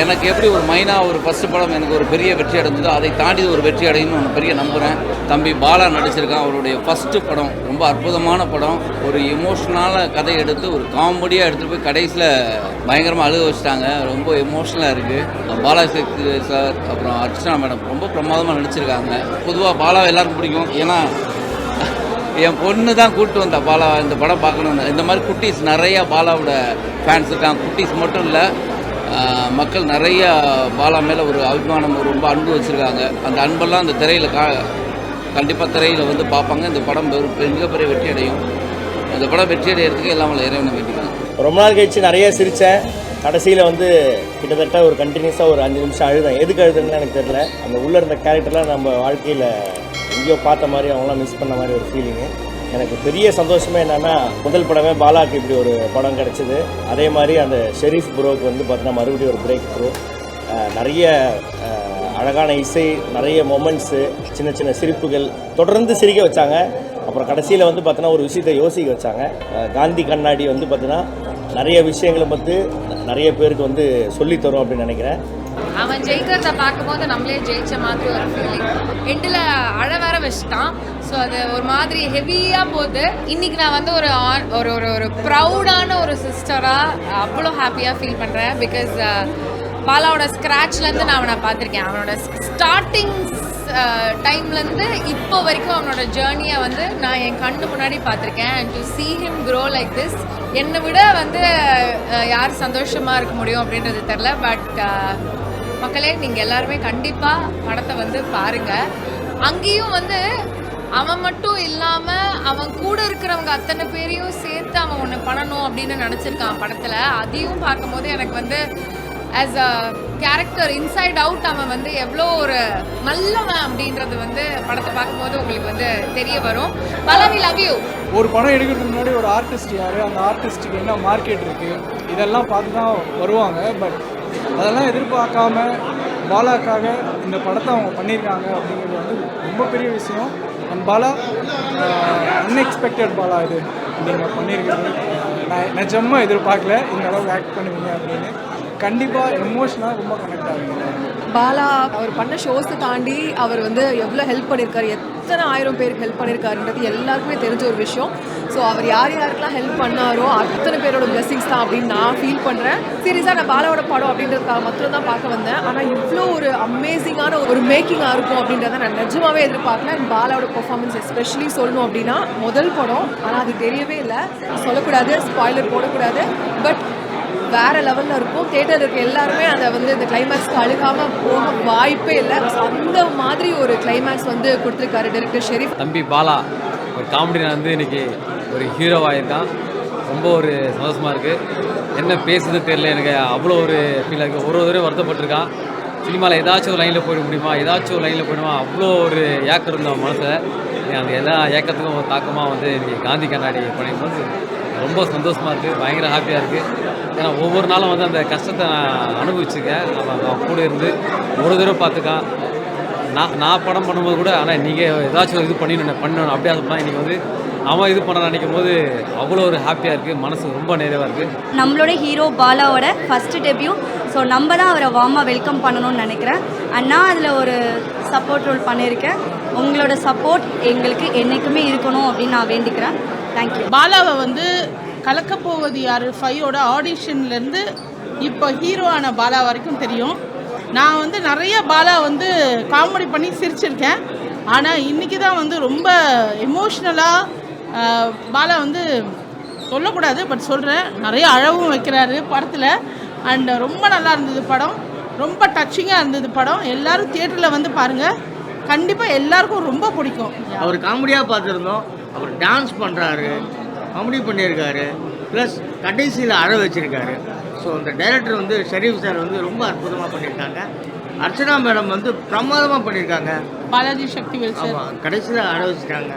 எனக்கு எப்படி ஒரு மைனா ஒரு ஃபர்ஸ்ட் படம் எனக்கு ஒரு பெரிய வெற்றி அடைஞ்சதோ அதை தாண்டி ஒரு வெற்றி அடையணும்னு ஒன்று பெரிய நம்புகிறேன். தம்பி பாலா நடிச்சிருக்கான். அவருடைய ஃபஸ்ட்டு படம் ரொம்ப அற்புதமான படம். ஒரு எமோஷ்னலான கதை எடுத்து ஒரு காமெடியாக எடுத்துகிட்டு போய் கடைசியில் பயங்கரமாக அழுக வச்சுட்டாங்க. ரொம்ப எமோஷ்னலாக இருக்குது. பாலா சார் அப்புறம் அர்ச்சனா மேடம் ரொம்ப பிரமாதமாக நடிச்சிருக்காங்க. பொதுவாக பாலாவை எல்லாருக்கும் பிடிக்கும். ஏன்னா என் பொண்ணு தான் கூப்பிட்டு வந்தா பாலா இந்த படம் பார்க்கணுன்னு. இந்த மாதிரி குட்டீஸ் நிறையா பாலாவோட ஃபேன்ஸ் இருக்காங்க. குட்டீஸ் மட்டும் இல்லை, மக்கள் நிறைய பாலா மேலே ஒரு அபிமானம் ரொம்ப அன்பு வச்சுருக்காங்க. அந்த அன்பெல்லாம் அந்த திரையில் கண்டிப்பாக திரையில் வந்து பார்ப்பாங்க. இந்த படம் மிகப்பெரிய வெற்றி அடையும். இந்த படம் வெற்றி அடையிறதுக்கு எல்லாம் இறைவனை வேண்டிக்கலாம். ரொம்ப நாள் கழிச்சு நிறைய சிரித்தேன். கடைசியில் வந்து கிட்டத்தட்ட ஒரு கண்டினியூஸாக ஒரு 5 நிமிஷம் அழுதேன். எதுக்கு அழுதுன்னு எனக்கு தெரியல. அந்த உள்ளே இருந்த கேரக்டர்லாம் நம்ம வாழ்க்கையில் எங்கேயோ பார்த்த மாதிரி அவங்களாம் மிஸ் பண்ண மாதிரி ஒரு ஃபீலிங்கு. எனக்கு பெரிய சந்தோஷமே என்னென்னா முதல் படமே பாலாவுக்கு இப்படி ஒரு படம் கிடச்சிது. அதே மாதிரி அந்த ஷெரீஃப் ப்ரோக்கு வந்து பார்த்தீங்கன்னா மறுபடியும் ஒரு பிரேக் த்ரூ. நிறைய அழகான இசை, நிறைய மொமெண்ட்ஸு, சின்ன சின்ன சிரிப்புகள் தொடர்ந்து சிரிக்க வச்சாங்க. அப்புறம் கடைசியில் வந்து பார்த்தீங்கன்னா ஒரு விஷயத்தை யோசிக்க வச்சாங்க. காந்தி கண்ணாடி வந்து பார்த்தீங்கன்னா நிறைய விஷயங்களை வந்து நிறைய பேருக்கு வந்து சொல்லித்தரும் அப்படின்னு நினைக்கிறேன். அவன் ஜெயிக்கிறத பார்க்கும்போது நம்மளே ஜெயிச்ச மாதிரி ஒரு ஃபீலிங். எண்டில் அழ வேற வச்சுட்டான். ஸோ அது ஒரு மாதிரி ஹெவியாக போகுது. இன்றைக்கி நான் வந்து ஒரு ஒரு ஒரு ப்ரௌடான ஒரு சிஸ்டராக அவ்வளோ ஹாப்பியாக ஃபீல் பண்ணுறேன். பிகாஸ் பாலாவோட ஸ்க்ராட்ச்லேருந்து நான் அவனை பார்த்துருக்கேன். அவனோட ஸ்டார்டிங் டைம்லேருந்து இப்போ வரைக்கும் அவனோட ஜேர்னியை வந்து நான் என் கண்ணு முன்னாடி பார்த்துருக்கேன். And to see him grow like this, என்னை விட வந்து யார் சந்தோஷமாக இருக்க முடியும் அப்படின்றது தெரில. பட் மக்களே, நீங்கள் எல்லாருமே கண்டிப்பாக படத்தை வந்து பாருங்கள். அங்கேயும் வந்து அவன் மட்டும் இல்லாமல் அவன் கூட இருக்கிறவங்க அத்தனை பேரையும் சேர்த்து அவன் ஒன்று பண்ணணும் அப்படின்னு நினச்சிருக்கான் படத்தில். அதையும் பார்க்கும்போது எனக்கு வந்து as a character inside out அவன் வந்து எவ்வளோ ஒரு நல்லவன் அப்படின்றது வந்து படத்தை பார்க்கும்போது உங்களுக்கு வந்து தெரிய வரும். பலவி லவ் யூ. ஒரு படம் எடுக்கிறதுக்கு முன்னாடி ஒரு ஆர்டிஸ்ட் யார், அந்த ஆர்டிஸ்ட்டுக்கு என்ன மார்க்கெட் இருக்குது, இதெல்லாம் பார்த்து தான் வருவாங்க. பட் அதெல்லாம் எதிர்பார்க்காம பாலாக்காக இந்த படத்தை அவங்க பண்ணியிருக்காங்க அப்படிங்கிறது வந்து ரொம்ப பெரிய விஷயம். அண்ட் பாலா அன்எக்ஸ்பெக்டட் பாலா இது நீங்கள் பண்ணியிருக்கிறது. நான் நிஜமாக எதிர்பார்க்கல இந்த அளவுக்கு ஆக்ட் பண்ணுவீங்க அப்படின்னு. கண்டிப்பாக எமோஷனாக ரொம்ப கனெக்ட் ஆகுங்க. பாலா அவர் பண்ண ஷோஸை தாண்டி அவர் வந்து எவ்வளோ ஹெல்ப் பண்ணியிருக்காரு, எத்தனை 1000 பேருக்கு ஹெல்ப் பண்ணியிருக்காருன்றது எல்லாருக்குமே தெரிஞ்ச ஒரு விஷயம். ஸோ அவர் யாருக்கெல்லாம் ஹெல்ப் பண்ணாரோ அத்தனை பேரோட பிளெஸிங்ஸ் தான் அப்படின்னு நான் ஃபீல் பண்ணுறேன். சீரியஸாக நான் பாலாவோட படம் அப்படின்றதுக்காக மட்டும் தான் பார்க்க வந்தேன். ஆனால் இவ்வளோ ஒரு அமேசிங்கான ஒரு மேக்கிங்காக இருக்கும் அப்படின்றத நான் நிஜமாவே எதிர்பார்க்கல. அண்ட் பாலாவோட பெர்ஃபார்மன்ஸ் எஸ்பெஷலி சொல்லணும் அப்படின்னா முதல் படம், ஆனால் அது தெரியவே இல்லை. சொல்லக்கூடாது, ஸ்பாய்லர் போடக்கூடாது. பட் வேறு லெவலில் இருக்கும். தேட்டரில் இருக்க எல்லாருமே அதை வந்து இந்த கிளைமேக்ஸ்க்கு அழுகாமல் போக வாய்ப்பே இல்லை. அந்த மாதிரி ஒரு கிளைமேக்ஸ் வந்து கொடுத்துருக்காரு டைரக்டர் ஷெரீஃப். தம்பி பாலா ஒரு காமெடியில் வந்து இன்றைக்கி ஒரு ஹீரோவாக இருக்கான். ரொம்ப ஒரு சந்தோஷமாக இருக்குது. என்ன பேசுறது தெரியல, எனக்கு அவ்வளோ ஒரு ஃபீல் இருக்குது. ஒரு தடவை வருத்தப்பட்டிருக்கான். சினிமாவில் ஏதாச்சும் ஒரு லைனில் போயிட முடியுமா, ஏதாச்சும் ஒரு லைனில் போயிடுமா, அவ்வளோ ஒரு ஏக்கம் இருந்தோம் மனசில். அந்த எல்லா ஏக்கத்துக்கும் ஒரு தாக்கமாக வந்து இன்றைக்கி காந்தி கண்ணாடி பண்ணிக்கும்போது ரொம்ப சந்தோஷமாக இருக்குது. பயங்கர ஹாப்பியாக இருக்குது. ஏன்னா ஒவ்வொரு நாளும் வந்து அந்த கஷ்டத்தை நான் அனுபவிச்சுருக்கேன். அவன் கூட இருந்து ஒரு தடவை பார்த்துக்கான். நான் படம் பண்ணும்போது கூட, ஆனால் நீங்கள் ஏதாச்சும் ஒரு இது பண்ணணும் அப்படியே சொன்னால் இன்றைக்கி வந்து அவன் இது பண்ண நினைக்கும் போது அவ்வளோ ஒரு ஹாப்பியாக இருக்குது. மனசு ரொம்ப நிறைவாக இருக்குது. நம்மளோட ஹீரோ பாலாவோட ஃபஸ்ட்டு டெபியூ. ஸோ நம்ம தான் அவரை வார்மாக வெல்கம் பண்ணணும்னு நினைக்கிறேன். அண்ட் நான் அதில் ஒரு சப்போர்ட் ரோல் பண்ணியிருக்கேன். உங்களோட சப்போர்ட் எங்களுக்கு என்றைக்குமே இருக்கணும் அப்படின்னு நான் வேண்டிக்கிறேன். தேங்க்யூ. பாலாவை வந்து கலக்கப்போவது யார் 5ஓட ஆடிஷன்லேருந்து இப்போ ஹீரோ ஆன பாலா வரைக்கும் தெரியும். நான் வந்து நிறைய பாலா வந்து காமெடி பண்ணி சிரிச்சிருக்கேன். ஆனால் இன்றைக்கி தான் வந்து ரொம்ப எமோஷ்னலாக பாலா வந்து சொல்லக்கூடாது, பட் சொல்கிறேன், நிறைய அழவும் வைக்கிறாரு படத்தில். அண்ட் ரொம்ப நல்லா இருந்தது படம். ரொம்ப டச்சிங்காக இருந்தது படம். எல்லோரும் தியேட்டரில் வந்து பாருங்கள். கண்டிப்பாக எல்லாருக்கும் ரொம்ப பிடிக்கும். அவர் காமெடியாக பார்த்துருந்தோம். அவர் டான்ஸ் பண்ணுறாரு, காமெடி பண்ணியிருக்காரு, ப்ளஸ் கடைசியில் அழ வச்சுருக்காரு. ஸோ அந்த டைரக்டர் வந்து ஷெரீஃப் சார் வந்து ரொம்ப அற்புதமாக பண்ணியிருக்காங்க. அர்ச்சனா மேடம் வந்து பிரமாதமாக பண்ணியிருக்காங்க. பாலாஜி சக்திவேல் சார் கடைசியில் அழ வச்சுட்டாங்க.